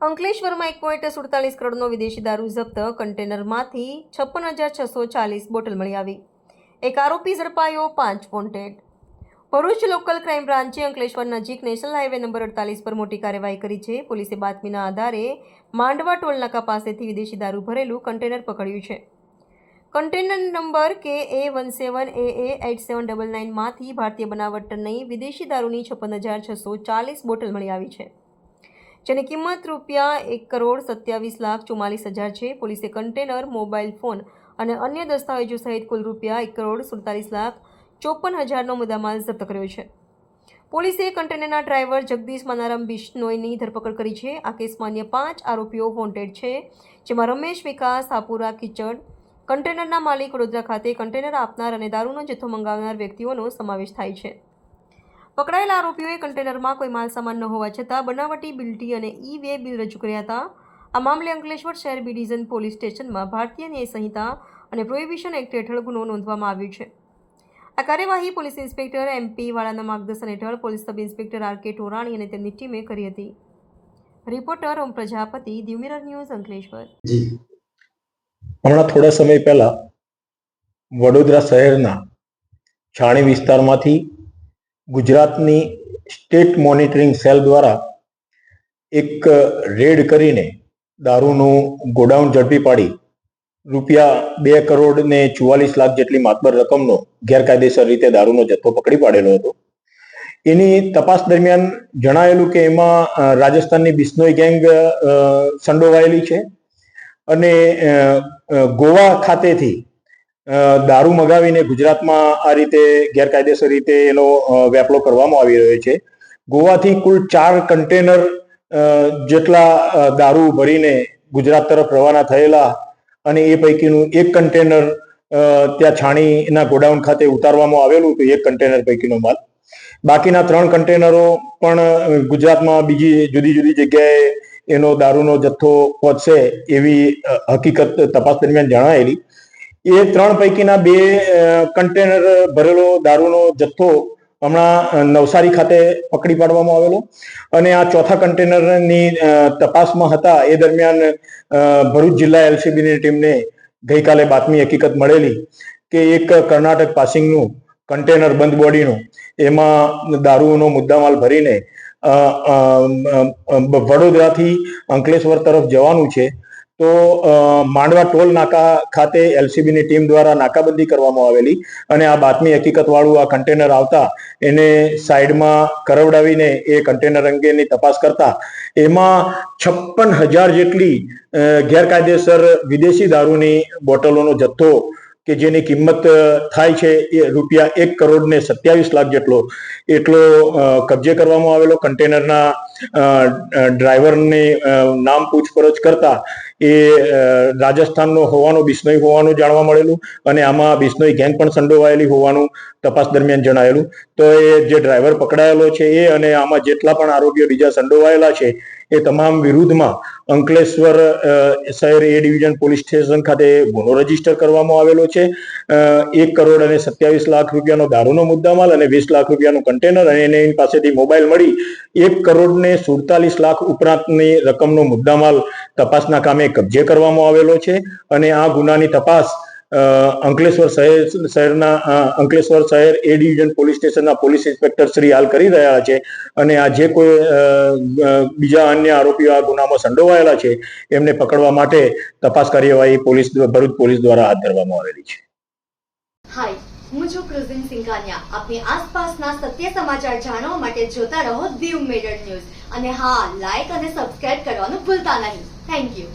અંકલેશ્વરમાં 1.47 કરોડનો વિદેશી દારૂ જપ્ત, કન્ટેનરમાંથી 56,640 બોટલ મળી આવી. એક આરોપી ઝડપાયો, 5 વોન્ટેડ. ભરૂચ લોકલ ક્રાઇમ બ્રાન્ચે અંકલેશ્વર નજીક નેશનલ હાઈવે નંબર 48 પર મોટી કાર્યવાહી કરી છે. પોલીસે બાતમીના આધારે માંડવા ટોલનાકા પાસેથી વિદેશી દારૂ ભરેલું કન્ટેનર પકડ્યું છે. કન્ટેનર નંબર KA17AA8799 માંથી ભારતીય બનાવટની વિદેશી દારૂની 56,640 બોટલ મળી આવી છે, જેની કિંમત ₹1,27,44,44,000 છે. પોલીસે કન્ટેનર, મોબાઈલ ફોન અને અન્ય દસ્તાવેજો સહિત કુલ ₹1,47,54,000નો મુદ્દામાલ જપ્ત કર્યો છે. પોલીસે કન્ટેનરના ડ્રાઈવર જગદીશ મનારામ બિશ્નોઈની ધરપકડ કરી છે. આ કેસમાં અન્ય 5 આરોપીઓ વોન્ટેડ છે, જેમાં રમેશ વિકાસ હાપુરા કિચડ, કન્ટેનરના માલિક વડોદરા ખાતે કન્ટેનર આપનાર અને દારૂનો જથ્થો મંગાવનાર વ્યક્તિઓનો સમાવેશ થાય છે. પકડાયેલા આરોપીઓએ કન્ટેનરમાં કોઈ માલસામાન ન હોવા છતાં બનાવટી બિલ્ટી અને ઈ-વે બિલ રજૂ કર્યા હતા. આ મામલે અંકલેશ્વર શહેર બી ડિવિઝન પોલીસ સ્ટેશનમાં ભારતીય ન્યાય સંહિતા અને પ્રોહિબિશન એક્ટ હેઠળ ગુનો નોંધવામાં આવ્યો છે. આ કાર્યવાહી પોલીસ ઇન્સ્પેક્ટર MP વાળાના માર્ગદર્શન હેઠળ police sub inspector RK Torani અને તેમની ટીમે કરી હતી. Reporter Om Prajapati, the mirror news, Ankleshwar. હમણાં થોડા સમય પહેલા વડોદરા શહેરના છાણી વિસ્તારમાંથી ગુજરાતની સ્ટેટ મોનિટરિંગ સેલ દ્વારા એક રેડ કરીને દારૂનું ગોડાઉન ઝડપી પાડી ₹2,44,00,000 જેટલી માતબર રકમનો ગેરકાયદેસર રીતે દારૂનો જથ્થો પકડી પાડેલો હતો. એની તપાસ દરમિયાન જણાયેલું કે એમાં રાજસ્થાનની બિશ્નોઈ ગેંગ સંડોવાયેલી છે અને ગોવા ખાતેથી દારૂ મગાવીને ગુજરાતમાં આ રીતે ગેરકાયદેસર રીતે એનો વેપલો કરવામાં આવી રહ્યો છે. ગોવાથી કુલ 4 કન્ટેનર જેટલા દારૂ ભરીને ગુજરાત તરફ રવાના થયેલા અને એ પૈકીનું એક કન્ટેનર ત્યાં છાણીના ગોડાઉન ખાતે ઉતારવામાં આવેલું હતું, એક કન્ટેનર પૈકીનો માલ. બાકીના 3 કન્ટેનરો પણ ગુજરાતમાં બીજી જુદી જુદી જગ્યાએ એનો દારૂનો જથ્થો પહોંચશે એવી હકીકત તપાસ દરમિયાન જણાયેલી. એ 3 પૈકીના 2 કન્ટેનર ભરેલો દારૂનો જથ્થો હમણાં નવસારી ખાતે પકડી પાડવામાં આવેલો અને આ ચોથા કન્ટેનરની તપાસમાં હતા એ દરમિયાન ભરૂચ જિલ્લા LCBની ટીમને ગઈકાલે બાતમી હકીકત મળેલી કે એક કર્ણાટક પાસિંગનું કન્ટેનર બંધ બોડીનું એમાં દારૂનો મુદ્દામાલ ભરીને વડોદરાથી અંકલેશ્વર તરફ જવાનું છે. તો માંડવા ટોલ નાકા ખાતે LCBની ટીમ દ્વારા નાકાબંધી કરવામાં આવેલી અને આ બાતમી હકીકત વાળું આ કન્ટેનર આવતા એને સાઈડમાં કરવડાવીને એ કન્ટેનર અંગેની તપાસ કરતા એમાં 56,000 જેટલી ગેરકાયદેસર વિદેશી દારૂની બોટલોનો જથ્થો કે જેની કિંમત થાય છે એ ₹1,27,00,000 એટલો કબજે કરવામાં આવેલો. કન્ટેનરના ડ્રાઈવરની નામ પૂછપરછ કરતા એ રાજસ્થાનનો હોવાનું, બિશ્નોઈ હોવાનું જાણવા મળેલું અને આમાં બિશ્નોઈ ગેંગ પણ સંડોવાયેલી હોવાનું તપાસ દરમિયાન જણાયેલું. તો એ જે ડ્રાઈવર પકડાયેલો છે એ અને આમાં જેટલા પણ આરોપીઓ બીજા સંડોવાયેલા છે એ તમામ વિરુદ્ધમાં અંકલેશ્વર શહેર A ડિવિઝન પોલીસ સ્ટેશન ખાતે ગુનો રજીસ્ટર કરવામાં આવેલો છે. ₹1,27,00,000 દારૂનો મુદ્દામાલ અને ₹20,00,000 કન્ટેનર અને એની પાસેથી મોબાઈલ મળી ₹1,47,00,000 ઉપરાંતની રકમનો મુદ્દામાલ તપાસના કામે કબજે કરવામાં આવેલો છે અને આ ગુનાની તપાસ અંકલેશ્વર શહેર A ડિવિઝન પોલીસ સ્ટેશનના પોલીસ ઇન્સ્પેક્ટર શ્રી હાલ કરી રહ્યા છે અને આ જે કોઈ બીજા અન્ય આરોપીઓ આ ગુનામાં સંડોવાયેલા છે એમને પકડવા માટે તપાસ કાર્યવાહી ભરૂચ પોલીસ દ્વારા હાથ ધરવામાં આવેલી છે. હાય, હું છું ક્રુઝિન સિંઘાનિયા. આપની આસપાસના સત્ય સમાચાર જાણવા માટે જોતા રહો ધી મિરર ન્યૂઝ અને હા, લાઈક અને સબસ્ક્રાઇબ કરવાનું ભૂલતા નહીં. Thank you.